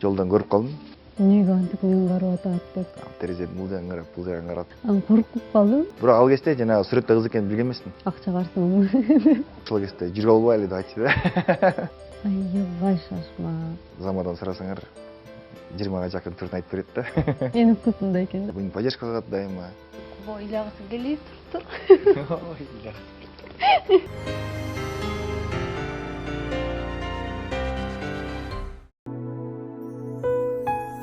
жолдон көрүп калдым. Эмнеге антип мен карап атат деп. Терезеден муудан карап, бул жаган карап. Коркуп калдым. Бирок ал кезде жанагы сүрөттө кыз экенин билген эмесмин. Акча карсымын. Ошол кезде жүрүп албайлы деп айтчу да. Аябай шашма. Замадан сурасаңар 20га жакын турун айтып берет да. Менин вкусумда экен да. Буну поддержка кылат дайыма. Ыйлагысы келип тур.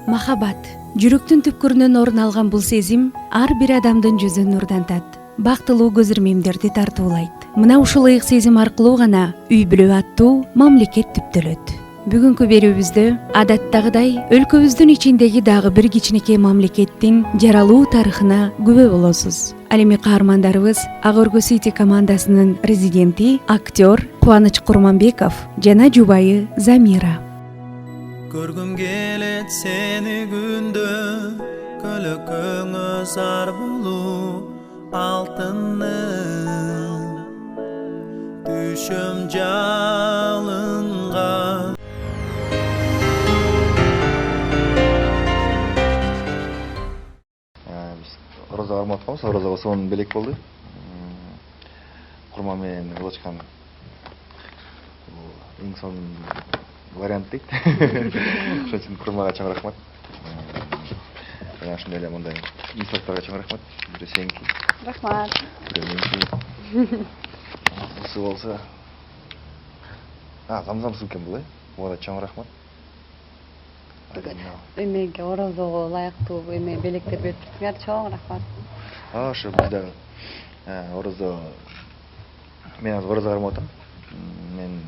Махаббат жүрөктүн түпкүрүнөн орун алган бул сезим ар бир адамдын жүзүн нурдантат, бактылуу көз ирмемдерди тартуулайт. Мына ушул ыйык сезим аркылуу гана үй бүлө аттуу мамлекет түптөлөт. Бүгүнкү берүүбүздө адаттагыдай өлкөбүздүн ичиндеги дагы бир кичинекей мамлекеттин жаралуу тарыхына күбө болосуз. Ал эми каармандарыбыз Ак Өргө Сити командасынын резиденти актер Кубаныч Курманбеков жана жубайы Замира. Көргүм келет сени күндө, көлөкөңө зар болуп алтынның түшөм жалынга. Биз Орозо бармай атканбыз, Орозого сонун белек болду. Курман менен кылышкан эң сонун вариант дейт. Ошон үчүн Курмага чоң рахмат. Жана ошондой эле мындай инспекторго чоң рахмат. Бир сеники. Рахмат. Бусу болсо. Замзам суу экен бул, Буга да чоң рахмат. Эмеге Орозого ылайыктуу эме белектер берип турсуңар, чоң рахмат. Ошо биз дагы Орозо мен азыр Орозо кармап атам. Мен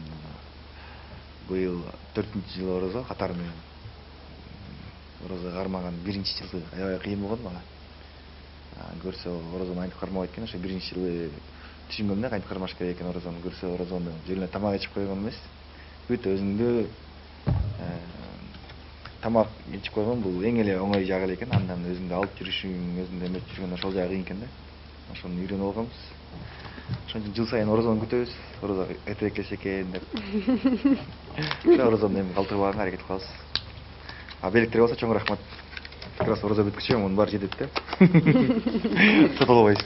быйыл 4-жыл Орозо катары менен. Орозо кармаган 1-жылы аябай кыйын болгон мага. Көрсө Орозону кантип кармабайт экен, ошо 1-жылы түшүнгөм да кантип кармаш керек экен Орозону. Көрсө Орозону жерине тамак ичип койгон эмес. Бүт өзүңдү тамак ичип койгон бул эң эле оңой жагы эле экен. Андан өзүңдү алып жүрүшүң, өзүңдү эметип жүргөн ошол жагы кыйын экен да. Ошону үйрөнүп алганбыз. Ошон үчүн жыл сайын Орозону күтөбүз. Орозо эртерээк келсе экен деп. Орозону эми калтырбаганга аракет кылабыз. Белектерге болсо чоң рахмат. Как раз Орозо бүткүчө мунун баары жетет да. Сотолбойбуз.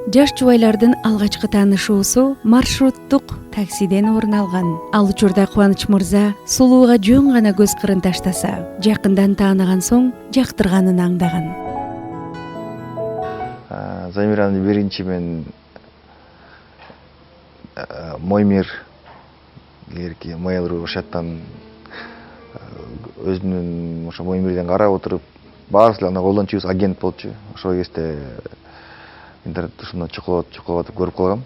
Жаш жубайлардын алгачкы таанышуусу маршруттук таксиден орун алган. Ал учурда Кубаныч мырза сулууга жөн гана көз кырын таштаса, жакындан таанаган соң жактырганын аңдаган. Замираны биринчи мен Мой мир эрки Mail.ru шаттан өзүнүн ошо Мой мирден карап отуруп, баарыбыз эле аны колдончубуз, агент болчу. Ошол кезде интернет ушуна чукулап көрүп калгам.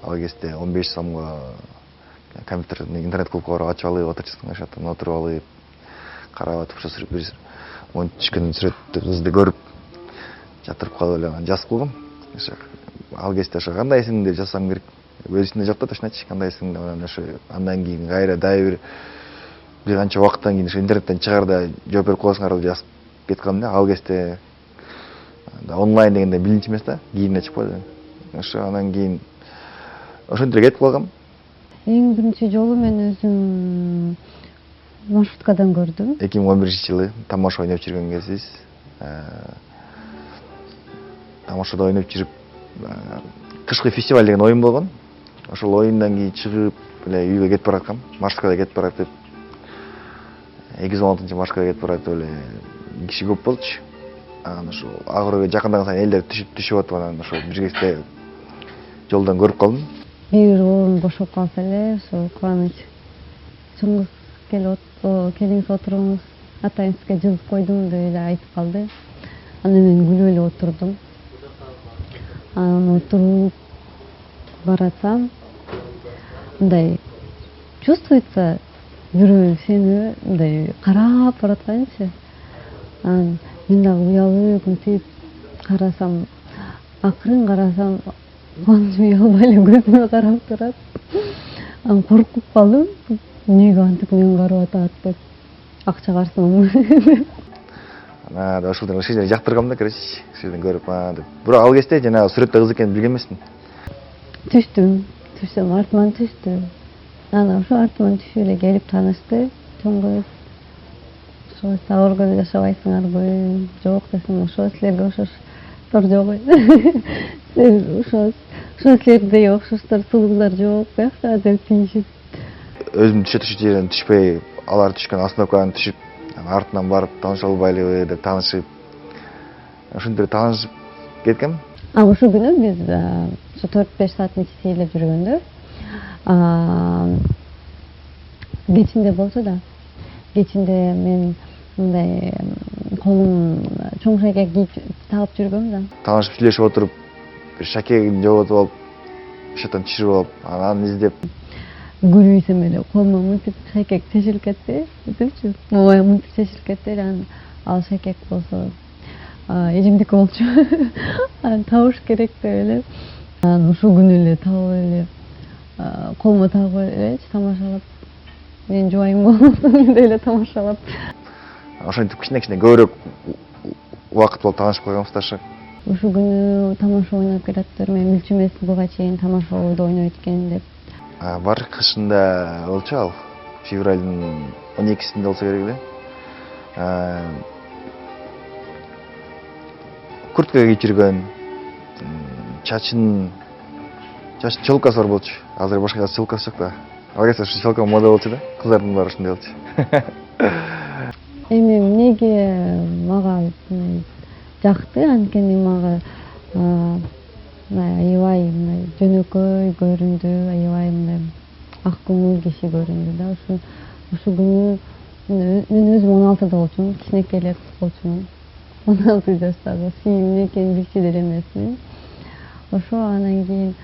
Ал кезде 15 сомго компьютерден интернет клубка барып ачып алып отурчусуң, шаттан отуруп алып, карап атып, ошо бир монтип түшкөн сүрөттөрүбүздү көрүп жатырып калып эле жазып койгом. Ал кезде ошо кандайсың деп жазсам керек. Өзүнө жок да точночу, кандайсың деп, ошо андан кийин кайра дайыр бир канча убакыттан кийин ошо интернеттен чыгарда жооп берип коесуңар деп жазып кеткем да. Ал кезде онлайн дегенде билинчү эмес да, кийине чыкпады. Ошо андан кийин ошентип кетип калгам. Эң биринчи жолу мен өзүм маршруткадан көрдүм. 2011-жылы тамаша ойноп жүргөн кезибиз. Тамашада ойноп жүрүп, кышкы фестиваль деген оюн болгон. Ошол оюндан кийин чыгып эле үйгө кетип бараткам. Маршруткада кетип баратып, 216-маршрутка кетип баратып эле киши көп болчу. Анан ошо Ак Өргөгө жакындаган сайын элдер түшүп атып, анан ошо бир кезде жолдон көрүп калдым. Бир орун бошоп калса эле, ошо Кубаныч чоңуз келиңиз отуруңуз, атайын сизге жазып койдум деп эле айтып калды. Анан мен күлүп эле отурдум. Анан отуруп баратсам, мындай чувствуется, бирөө сени мындай карап баратканчы. Анан мен дагы уялып, мынтип карасам, акырын карасам, Кубаныч уялбай эле көзүмө карап турат. Анан коркуп калдым. Эмнеге антип мен карап атат деп. Акча карсымын. ушулдун кичине жактыргам да короче кишилерден көрүп деп. Бирок ал кезде жанагы сүрөттө кыз экенин билген эмесмин. Түштүм, артыман түштү. Анан ошо артыман түшүп эле келип таанышты. Чоң кыз. Ошо сабыр көзү жашабайсыңарбы? Жок десем, ошо силерге окшоштор жок. Силер ошо силердей окшоштор сулуулар жок баякча деп тийишип. Өзүм түшө жерден түшпөй, алар түшкөн остановкадан түшүп, артынан барып тааныша албайлыбы деп таанышып. Ошентип таанышып кеткем. Ошол күнү биз ошо 4-5 сааттын сейлеп жүргөндө кечинде болсо да, кечинде мен мындай колум чоң шакек кийип тагып жүргөм да. Таанышып сүйлөшүп отуруп, бир шакегин жоготуп алып, ошондон түшүрүп алып, анан издеп Күрүйсөм эле колума мынтип шакек чечилип кетти, мынтипчи. Моя мынтип чечилип кетти эле, анан ал шакек болсо эжимдики болчу. Анан табыш керек деп эле. Анан ушул күнү эле табып эле колума тагып элечи тамашалап. Мен жубайым болсун деп эле тамашалап. Ошентип кичине көбүрөөк убакыт болуп таанышып койгонбуз ташы. Ушул күнү тамаша ойноп келатыр. Мен билчү эмесмин буга чейин тамаша ойду ойнойт экен деп. Бар кышында болчу ал. Февралдын 12-синде болсо керек эле. Куртка кийип жүргөн, чачын челкасы бар болчу. Азыр башка челкасы жок да. Ал кезде ушу челка мода болчу да. Кыздардын баары ушундай болчу. Эми эмнеге мага жакты, анткени мага аябай мындай жөнөкөй көрүндү, аябай мындай ак көңүл киши көрүндү да. Ушул күнү мен өзүм 16 болчумун, кичинекей эле кыз болчумун. 16 жаштагы сүйүүмүн экенин билчү деле эмесмин. Ошо анан кийин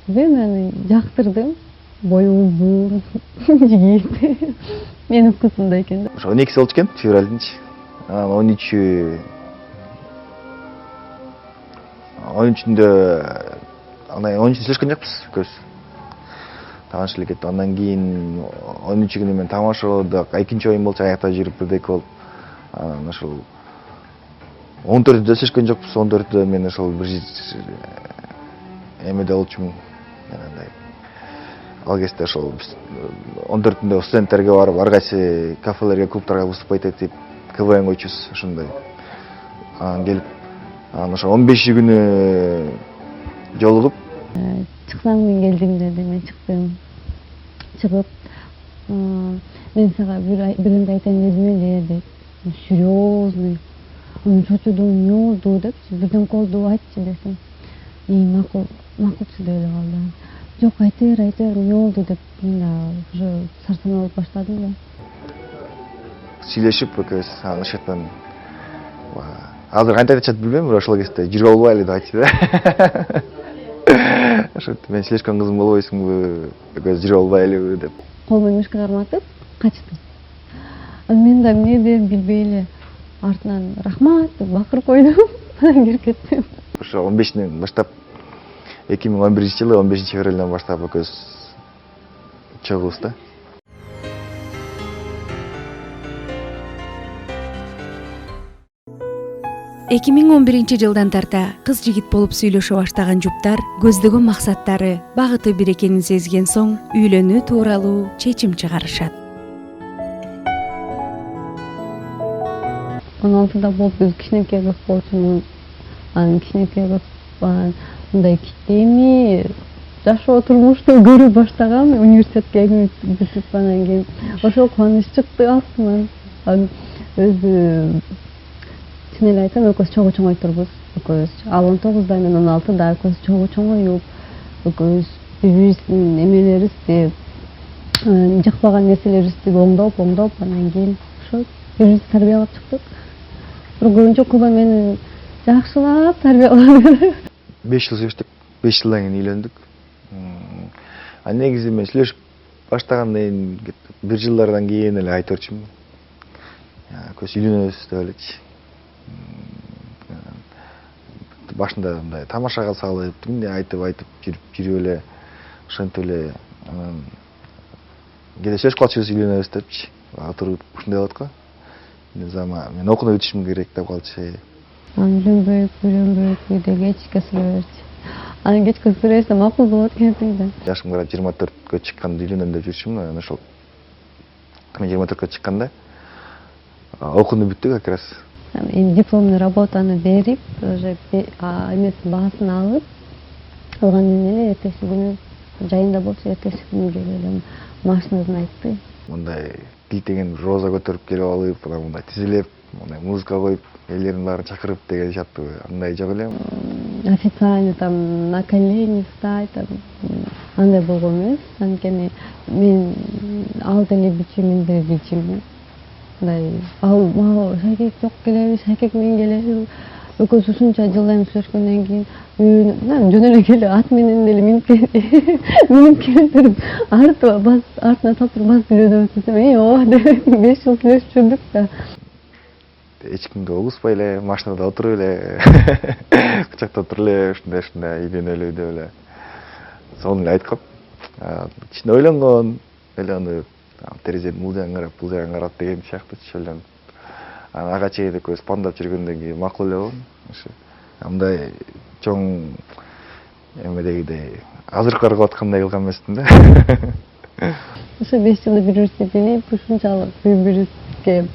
мен жактырдым. Бою узун, жигит. Менин вкусумда экен да. Ошо 12 болчу экен, февралдынчы. Анан 13-үндө анан 13-үндө сүйлөшкөн жокпуз көз. Таанышып эле кеттик. Андан кийин 13-күнү мен тамашалоодо экинчи оюн болчу, аякта жүрүп бирдеке болуп. Анан ошол 14-үндө сүйлөшкөн жокпуз. 14-үндө мен ошол бир эмеде болчумун. Ал кезде ошол 14-үндө студенттерге барып, ар кайсы кафелерге, клубтарга выступать этип, КВН койчубуз ошондой. Анан келип, анан ошо 15-күнү жолугуп, чыксаң мен келдим деди, мен чыктым. Чыгып, мен сага биринде айтайын дедим эле дейт. Серьезный. Мен чочудум, эмне болду деп, бирден колду айтчы десем. Макулчу деп эле калды. Жок, айтыр, эмне болду деп, мен уже сарсаналып баштадым да. Сүйлөшүп, экөөбүз анан ошондон азыр кантип айтышат билбейм, бирок ошол кезде жүрүп албайлы деп айтты да. Ошентип мен сүйлөшкөн кызым болбойсуңбу, экөөбүз жүрүп албайлыбы деп. Колуман мышка карматып качтым. Мен да эмне дерин билбей эле артынан рахмат деп бакырып койдум. Анан кирип кеттим. Ошо 15-ден баштап 2011-жылы 15-февралдан баштап экөөбүз чогубуз да. Эки миң 11-жылдан тарта кыз жигит болуп сүйлөшө баштаган жуптар көздөгөн максаттары, багыты бир экенин сезген соң үйлөнүү тууралуу чечим чыгарышат. 16-да болуп биз кичинекей кыз болчумун. Анан кичинекей кыз мындай эми жашоо турмушту көрүп баштагам, университетке бүтүп анан кийин ошол кубаныч чыкты астыман. Анан өзү чын эле айтсам, экөөбүз чогуу-чоңой турбуз. Экөөбүз ал 19-да, мен 16-да, экөөбүз чогуу-чоңоюп, экөөбүз бири-бирибиздин эмелерибизди, жакпаган нерселерибизди оңдоп, анан кийин ошо бири-бирибизди тарбиялап чыктык. Бирок көбүнчө Куба мени жакшылап тарбиялады. 5 жыл сүйлөштүк, 5 жылдан кийин үйлөндүк. Негизи мен сүйлөшүп баштагандан кийин бир жылдардан кийин эле айтып берчүмүн. Көз үйлөнөбүз деп элечи. Башында мындай тамашага салып, эмне айтып жүрүп эле, ошентип эле анан кээде сөз кылчубуз үйлөнөбүз депчи. Отуруп ушундай болот го. зама мен окууна бүтүшүм керек деп калчу. Үйрөнбөйүк үйдө кечке сүрө берчи. Аны кечке сүрөсөм макул болот экен да. Жашым карап 24-кө чыкканда үйлөнөм деп жүрчүмүн. Анан ошол 24-кө чыкканда окууну бүттүк как раз. Эми дипломный работаны берип, уже эмесин баасын алгандан эле эртеси күнү жайында болчу, эртеси күнү эле машинадан айтты. Мындай килтеген роза көтөрүп келип алып, мындай тизилеп, мындай музыка коюп, элдердин баарын чакырып деген сыяктуу андай жок эле. Официально там на колени встать, там андай болгон эмес. Анткени мен ал деле бичим, мен деле бичим. Мындай ал мага шакек жок келеби, шакек мен келебиз. Экөөбүз ушунча жылдан сүрөшкөндөн кийин жөн эле келип ат менен деле минип келип артына салып басып үйлөнөбүз десем, ооба деп 5 жыл сүйлөшүп жүрдүк да. Эч кимге угуспай эле машинада отуруп эле кучакта отуруп эле ушундай үйлөнөлү деп эле сону эле айткам. Кичине ойлонгон аны терезеден бул жагын карап, бул жагын карап деген сыяктуу ойлонуп. Анан ага чейин экөөбүз пандап жүргөндөн кийин макул эле болгон. Мындай чоң эмедегидей азыркы кылып аткандай кылган эмесмин да. Ошо 5 жыл бири-бирибизди билип, ушунчалык бири-бирибизге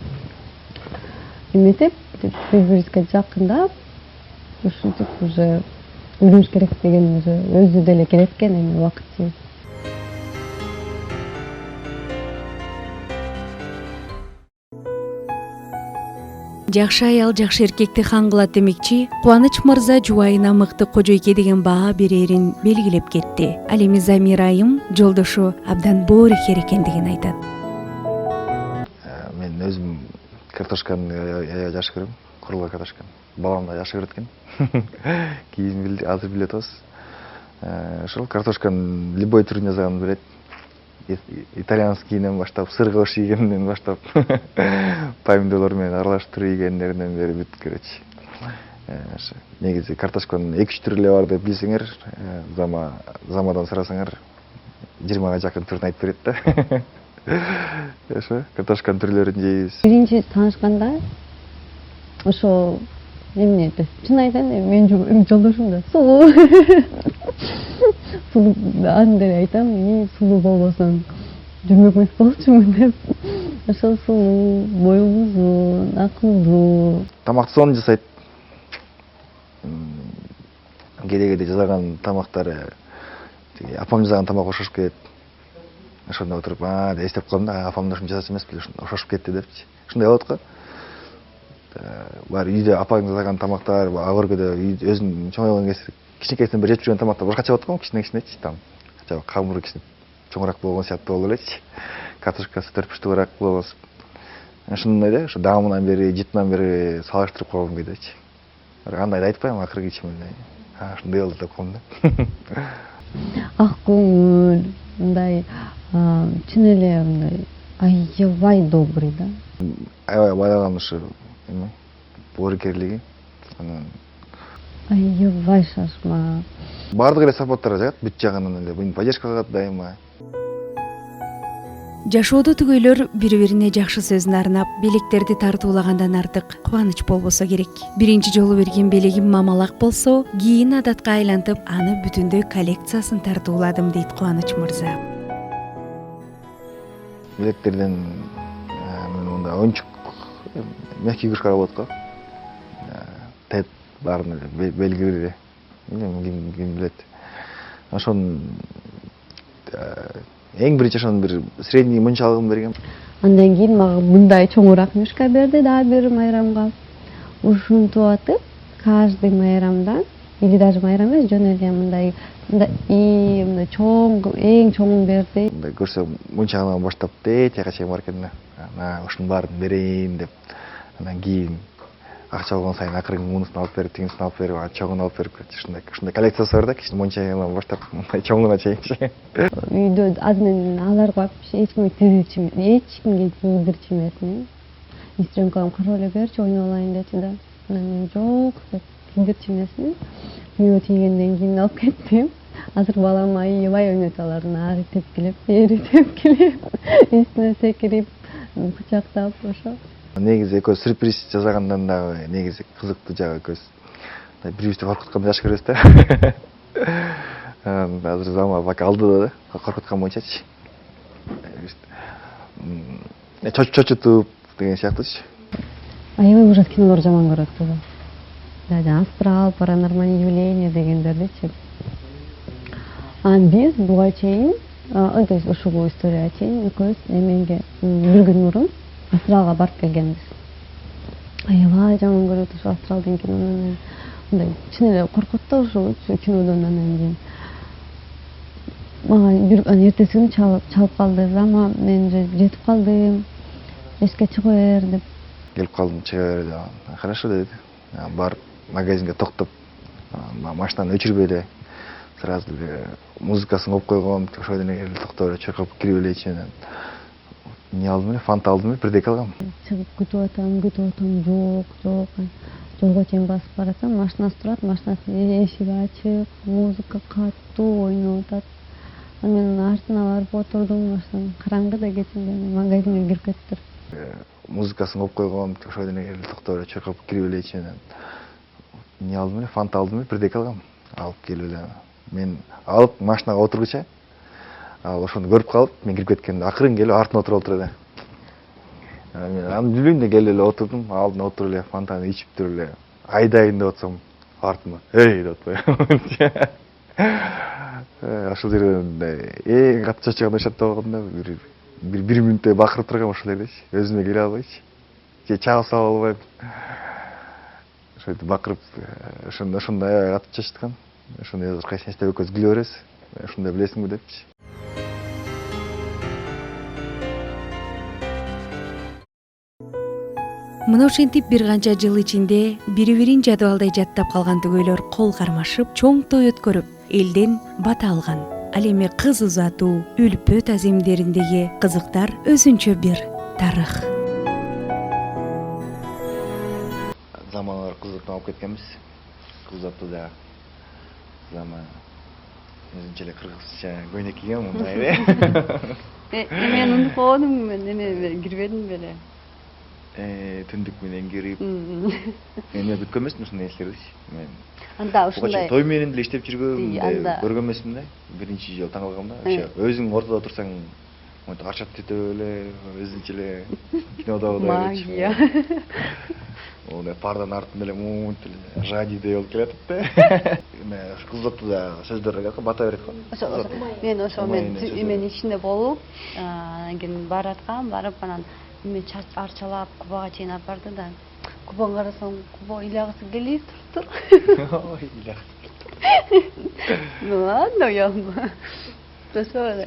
эметип, бири-бирибизге жакындап, ушинтип уже үйрөнүш керек деген уже өзү деле келеткен эми убакыт чейин. Жакшы аял жакшы эркекти хан кылат демекчи, Кубаныч мырза жубайына мыкты кожойке деген баа берерин белгилеп кетти. Ал эми Замира айым жолдошу абдан боорукер экендигин айтат. Мен өзүм картошканы аябай жакшы көрөм, курулган картошканы. Бабам да жакшы көрөт экен. Кийин азыр билип атабыз. Ошол картошканын любой түрүн жасаганды билет. Итальянскийден баштап, сыргош ийгенден баштап, помидорлор менен аралаштырып ийгендеринен бери бүт короче. Негизи картошканын 2-3 түрү эле бар деп билсеңер, замадан сурасаңар 20га жакын түрүн айтып берет да. Ошо картошканын түрлөрүн жейбиз. Биринчи таанышканда ошо эмне деп чын айтайын, менин жолдошум да сулуу. Сулуу аны деле айтам, сулуу болбосом жүрмөк эмес болчумун деп. Ошол сулуу, бою узун, акылдуу. Тамакты сонун жасайт. Кээде жасаган тамактары апам жасаган тамак ошошуп кетет. Ошондо отуруп, деп эстеп калам да, апам да ушуну жасаса эмес беле, ошошуп кетти депчи. Ушундай болот го. Баары үйдө апаң жасаган тамактар, ага өргөдө өзүнүн чоңойгон кезде кичинекейсинен бери жеп жүргөн тамактар башкача болот го, кичинечи там. Жана камыры кичине чоңураак болгон сыяктуу болуп элечи. Картошкасы төрт-бештүүрөөк болгон. Ошондой да, ошо даамынан бери, жытынан бери салыштырып койгум келечи. Андай да айтпайм акыркы ичимин. Ушундай болду деп коем да. Ак көңүл, мындай чын эле мындай аябай добрый да. Аябай байлаган ушу эме боорукерлиги. Анан аябай шашма. Бардык эле сапаттар жагат, бүт жагынан эле. Буну поддержка кылат дайыма. Жашоодо түгөйлөр бири-бирине жакшы сөзүн арнап, белектерди тартуулагандан артык кубаныч болбосо керек. Биринчи жолу берген белегим мамалак болсо, кийин адатка айлантып, аны бүтүндөй коллекциясын тартууладым дейт Кубаныч мырза. Белектерден мындай оюнчук мягкий игрушкалар болот го. Тед баарын белгилүү. Ким билет. Ошон эң биринчи ошон бир средний мынчалыгын берген. Андан кийин мага мындай чоңураак мишка берди дагы бир майрамга. Ушинтип атып, каждый майрамдан, или даже майрам эмес, жөн эле мындай мындай чоң, эң чоңун берди. Мындай көрсө мынчагынан баштап тетияга чейин бар экен да. Ушунун баарын берейин деп. Андан кийин акча болгон сайын акырын мунусун алып берип, тигинисин алып берип, чоңун алып берип, ушундай коллекциясы бар да, кичине мончагынан баштап мындай чоңуна чейин. Үйдө азыр аларга эч кимге кийдирчү эмесмин. Сестренкам карап эле берчи, ойноп алайын дечи да. Мен жок деп кийдирчү эмесмин. Үйгө тийгенден кийин алып кеттим. Азыр балам аябай ойнойт алардын, ары тепкилеп, бери тепкилеп, үстүнө секирип, кучактап ошо. негизи экөөбүз сюрприз жасагандан дагы негизи кызыктуу жагы экөөбүз бирибизди коркуткан жаш көрөбүз да. Азыр зама бака алдыда да коркуткан боюнчачы. Чочутуп деген сыяктуучу. Аябай ужас кинолор жаман көрөт да. Жана астрал, паранормальное явление дегендердичи. Биз буга чейин, то есть ушул историяга чейин экөөбүз эмеңге бир күн мурун астралга барып келгенбиз. Аябай жаман көрөт ушу астрал деген кинону. Мындай чын эле коркот да ушул кинодон анан кийин. Мага эртеси күнү чалып калды, зама мен уже жетип калдым, эшикке чыга бер деп. Келип калдым, чыга бер деп. Хорошо деди. Барып магазинге токтоп, машинаны өчүрбөй эле сразу эле музыкасын коюп койгом, ошол эле токтоп эле чойкоп кирип элечи. Не алдым эле, фанта алдым эле, бирдеке алгам. Чыгып күтүп атам, жок. Жолго чейин басып баратам, машинасы турат, машинасынын эшиги ачык, музыка катуу ойноп атат. Мен артына барып отурдум, ошон караңгы да кечинде магазинге кирип кеттир. Музыкасын коюп койгом, ошол эле токтоп эле чойкоп кирип элечи. Не алдым эле, фанта алдым эле, бирдеке алгам. Алып келип эле. Мен алып машинага отургуча, ал ошону көрүп калып, мен кирип кеткенде акырын келип артына отуруп алды эле. Мен аны билбейм да келип эле отурдум, алдына отуруп эле фантаны ичип туруп эле айдайын деп атсам, артыма эй деп атпайбы. Ошол жерден эң катуу чачыган ошентип алганда бир мүнөттөй бакырып тургам ошол жердечи, өзүмө келе албайчы. Же чагып сала албайм. Ошентип бакырып, ошондой аябай катуу чачыткан. Ошондой азыр кайсы нерсе экөөбүз күлө беребиз. Ушундай билесиңби депчи. Мына ошентип бир канча жыл ичинде бири-бирин жадыбалдай жаттап калган түгөйлөр кол кармашып, чоң той өткөрүп, элден бата алган. Ал эми кыз узатуу, үлпө тазимдериндеги кызыктар өзүнчө бир тарых. Замандар кызыктан алып кеткенбиз. Кыз узатууда зама өзүнчө эле кыргызча көйнөк кийген мындай эле. Мен унутпадым, мен эме кирбедим беле. Түндүк менен кирип. Мен бүткөн эмесмин ушундай нерселерди. Мен анда ушундай той менен деле иштеп жүргөм, көргөн эмесмин да. Биринчи жолу таң калгам да. Өзүң ортодо турсаң, монтип арчап кетип эле, өзүнчө эле кинодогудай. Магия. Ондай пардан артында эле монтип эле радиодой болуп келатат да. Эме кыз узатууда сөздөр эле бата берет го. Мен ошо эменин ичинде болуп, анан кийин бараткам, барып анан эме арчалап Кубага чейин алып барды да. Кубаны карасам, Куба ыйлагысы келип туруптур. Ой, ыйлагысы. Ну ладно, уялма. Ошо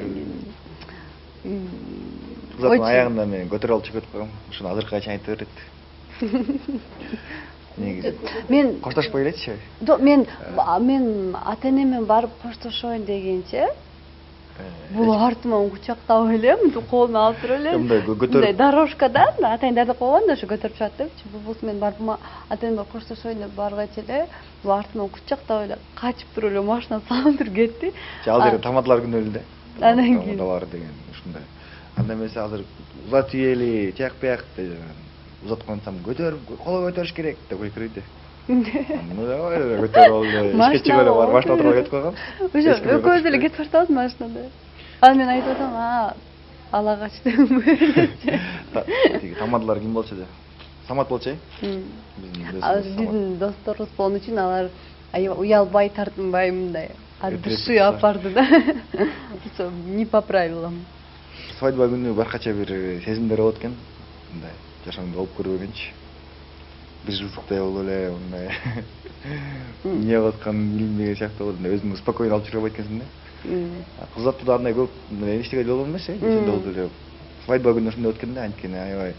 Кызаттын аягында мен көтөрүп алып чыгып кетип койгом. Ошону азыркыга чейин айтып берет. Негизи. Мен коштошпой элечи. Мен ата-энемен барып коштошоюн дегенче, бул артыман кучактап эле, мынтип колуна алып туруп эле. Мындай Мындай дорожкадан ата-энелерди койгон да ошо көтөрүп чыгат депчи. Болбосо мен барып ата-энем менен коштошоюн деп баргачы эле, бул артыман кучактап эле качып туруп эле машина салдырып кетти. Ал жерде тамадалар күнү эле да. Анан кийин бар деген ушундай. Анда эмесе азыр узатып ийели, тияк бияк деп узаткансам коло көтөрүш керек деп коюп берди. Муну да көтөрүп алды. Ишке чыгып эле бар машина отуруп кетип койгон. Ошо экөөбүз эле кетип бартабыз машинада. Анан мен айтып атам, ала качтым. Тиги тамадалар ким болчу деп. Самат болчу, биздин досторубуз болгон үчүн алар уялбай, тартынбай мындай от души алып барды да. Ошо не по правилам. Свадьба күнү баркача бир сезимдер болот экен. Мындай жашоомдо болуп көрбөгөнчү. Бир жылдыктай болуп эле мындай эмне болуп атканын билбеген сыяктуу болду. Өзүңдү спокойно алып жүрө албайт экенсиң да. Кыз узатууда андай көп эчтеке болбогон эмес, болду эле. Свадьба күнү ушундай өткөн да, анткени аябай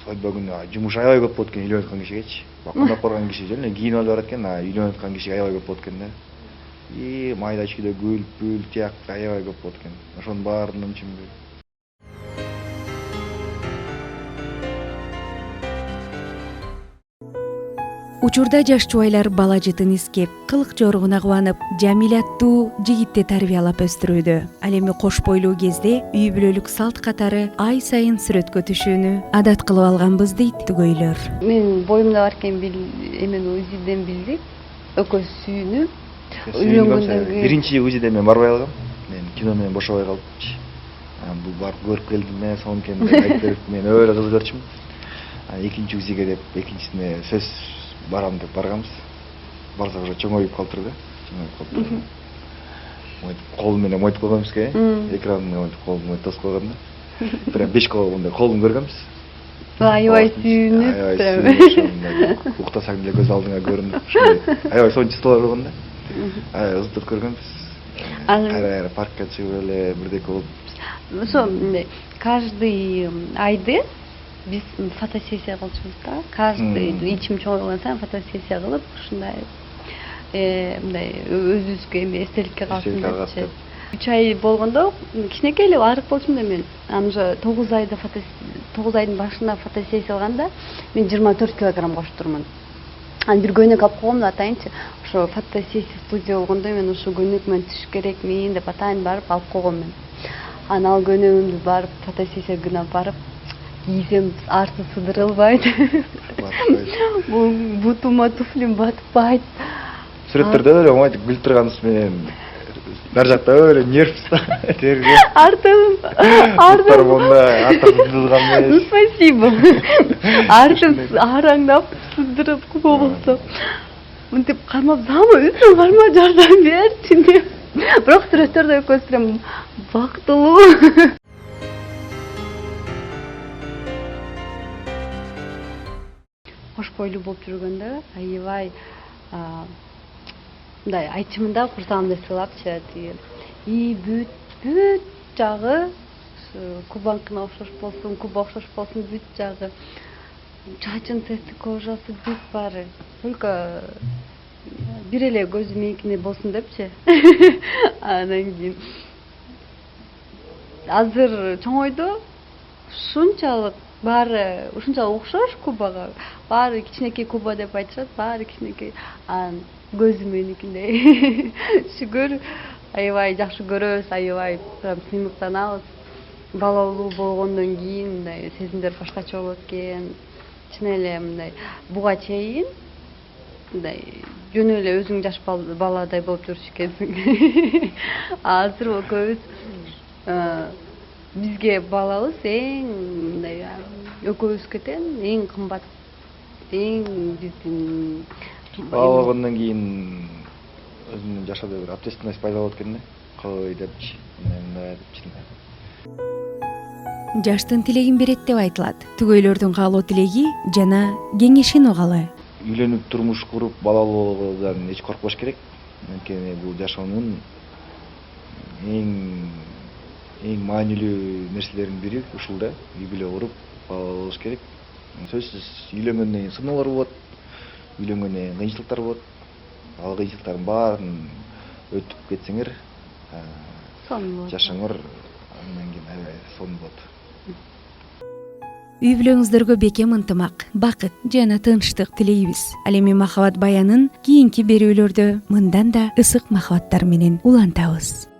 свадьба күнү жумуш аябай көп болот экен үйлөнүп аткан кишигечи. Бакындап барган киши жөн эле кийинип алып барат экен, а үйлөнүп аткан кишиге аябай көп болот экен да. Майда чүйдө гүл, пүл, тияк аябай көп болот экен. Ошонун баарынан чынбы. Учурда жаш жубайлар бала жытын искеп, кылык жоругуна кубанып, Жамил аттуу жигитти тарбиялап өстүрүүдө. Ал эми кош бойлуу кезде үй бүлөлүк салт катары ай сайын сүрөткө түшүүнү адат кылып алганбыз дейт түгөйлөр. Мен боюмда бар экен эмени УЗИден билдик. Экөөбүз сүйүнүп биринчи УЗИде мен барбай калгам. Мен кино менен бошобой калыпчы. Бул барып көрүп келдим мен, сонун экен деп айтып берип, мен өбөлө кыз көрчүмүн. Экинчи УЗИге деп, экинчисине сөз барам деп барганбыз. Барсак уже чоңоюп калыптыр да. Колум менен мойтуп койгонбуз ке. Экран менен колум тосуп койгон да. Прям 5 колундай колун көргөнбүз. Аябай сүйүнүп, уктасаң деле көз алдыңа көрүнүп, аябай сонун чувстволор болгон да. Аябай ыздырып көргөнбүз. Кайра паркка чыгып эле бирдеке болуп. Ошо каждый айды биз фотосессия кылчубуз да. Каждый ичим чоңойгон сайын фотосессия кылып, ушундай мындай өзүбүзгө эми эстеликке калсын депчи. 3 ай болгондо кичинекей эле арык болчумун да мен. Анан уже 9 айдын башында фотосессия алганда мен 24 килограмм коштурмун. Анан бир көйнөк алып койгом да атайынчы. Ошо фотосессия студия болгондо мен ошо көйнөк менен түшүш керекмин деп атайын барып алып койгом мен. Анан ал көйнөгүмдү барып фотосессия күнү барып кийсем арты сыдырылбайт. Бул бутума туфлим батпайт. Сүрөттөрдө эле мойтуп күлүп турганыбыз менен нар жакта эле нервс терге. Артым монда сыдырылган эмес. Спасибо. Артым араңдап сыдырып болсо. Мынтип кармап зама өзүң карма жардам берчи деп. Бирок сүрөттөрдө экөөбүз прям бактылуу. Кош бойлуу болуп жүргөндө аябай мындай айтчымын да, курсагымды сыйлапчы тиги. Бүт жагы Кубанкына окшош болсун, Куба окшош болсун, бүт жагы. Чачын цвети кожасы бүт баары. Только бир эле көзү меникине болсун депчи. Анан кийин азыр чоңойду ушунчалык баары ушунчалык окшош Кубага. Баары кичинекей Куба деп айтышат, баары кичинекей. Анан көзү меникиндей. Шүгүр аябай жакшы көрөбүз, аябай сыймыктанабыз. Балалуу болгондон кийин мындай сезимдер башкача болот экен. Чын эле мындай буга чейин мындай жөн эле өзүң жаш баладай болуп жүрчү экенсиң. Азыр экөөбүз бизге балабыз эң мындай экөөбүзгө тең эң кымбат, эң биздин бала болгондон кийин өзүмдүн жашоодо бир ответственность пайда болот экен да. Кой депчи, мындай депчи. Жаштын тилегин берет деп айтылат. Түгөйлөрдүн каалоо тилеги жана кеңешин угалы. Үйлөнүп турмуш куруп балалуу болгондон эч коркпош керек. Анткени бул жашоонун эң маанилүү нерселердин бири ушул да. Үй бүлө куруп балалуу болуш керек. Сөзсүз үйлөнгөндөн кийин сыноолор болот. Үйлөнгөндөн кийин кыйынчылыктар болот. Ал кыйынчылыктардын баарын өтүп кетсеңер, жашооңор андан кийин аябай сонун болот. Үй бүлөңүздөргө бекем ынтымак, бакыт жана тынчтык тилейбиз. Ал эми махабат баянын кийинки берүүлөрдө мындан да ысык махабаттар менен улантабыз.